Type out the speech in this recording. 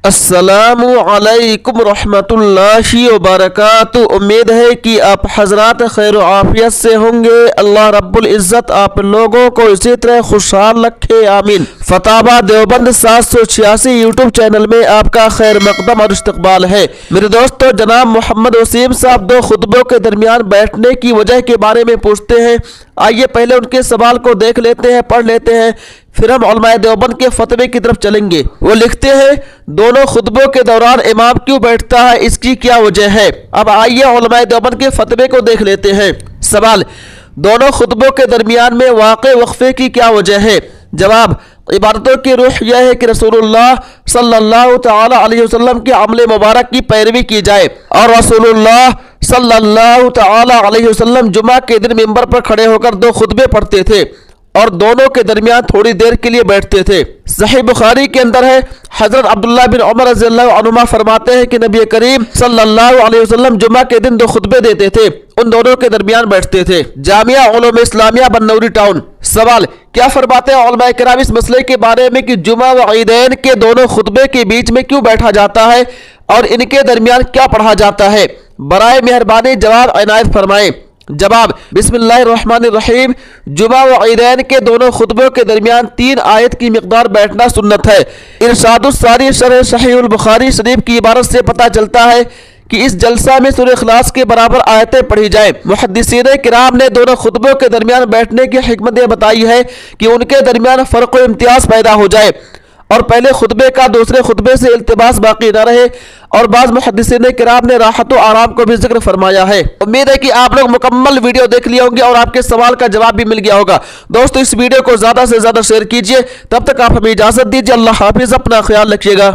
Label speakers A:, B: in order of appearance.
A: अस्सलामु अलैकुम रहमतुल्लाहि व बरकातुहू। उम्मीद है कि आप हजरात खैर आफियत से होंगे। अल्लाह रब्बुल इज़्ज़त आप लोगों को इसी तरह खुशहाल रखे, आमीन। फतावा देवबंद 786 यूट्यूब चैनल में आपका खैर मकदम और इस्तकबाल है। मेरे दोस्तों, जनाब मोहम्मद वसीम साहब दो खुतबों के दरमियान बैठने की वजह के बारे में पूछते हैं। आइए पहले उनके सवाल को देख लेते हैं, पढ़ लेते हैं, फिर हम उलमाए देवबंद के फतवे की तरफ चलेंगे। वो लिखते हैं, दोनों खुतबों के दौरान इमाम क्यों बैठता है, इसकी क्या वजह है। अब आइए उलमाए देवबंद के फतवे को देख लेते हैं। सवाल, दोनों खुतबों के दरमियान में वाक़े वक्फे की क्या वजह है। जवाब, इबादतों की रूह यह है कि रसूलुल्लाह सल्लल्लाहु तआला अलैहि वसल्लम के अमल मुबारक की पैरवी की जाए। और रसूलुल्लाह सल्लल्लाहु तआला अलैहि वसल्लम जुमा के दिन मिंबर पर खड़े होकर दो खुतबे पढ़ते थे और दोनों के दरमियान थोड़ी देर के लिए बैठते थे। सही बुखारी के अंदर है, हजरत अब्दुल्लाह बिन उमर रज़ियल्लाहु अन्हुमा फरमाते हैं कि नबी करीम सल्लल्लाहु अलैहि वसल्लम जुमा के दिन दो खुतबे देते थे, उन दोनों के दरमियान बैठते थे। जामिया उलूम इस्लामिया बन्नौरी टाउन। सवाल, क्या फरमाते हैं उलमाए किराम इस मसले के बारे में कि जुमा व ईदैन के दोनों खुतबे के बीच में क्यों बैठा जाता है और इनके दरमियान क्या पढ़ा जाता है। बराए मेहरबानी जवाब इनायत फरमाएं। जवाब, बिस्मिल्लाहिर्रहमानिर्रहीम। जुमा व ईदैन के दोनों खुतबों के दरमियान 3 आयत की मिकदार बैठना सुन्नत है। इरशादुस सारी शरह सहीहुल बुखारी शरीफ की इबारत से पता चलता है कि इस जलसा में सूरह इखलास के बराबर आयतें पढ़ी जाए। मुहद्दिसीन किराम ने दोनों खुतबों के दरमियान बैठने की हिकमत बताई है कि उनके दरमियान फ़र्क व इम्तियाज पैदा हो जाए और पहले खुतबे का दूसरे खुतबे से इल्तिबास बाकी न रहे। और बाज़ मुहद्दिसीन किराम ने राहत व आराम को भी जिक्र फरमाया है। उम्मीद है कि आप लोग मुकम्मल वीडियो देख लिए होंगे और आपके सवाल का जवाब भी मिल गया होगा। दोस्तों, इस वीडियो को ज़्यादा से ज़्यादा शेयर कीजिए। तब तक आप हमें इजाज़त दीजिए। अल्लाह हाफिज़, अपना ख्याल रखिएगा।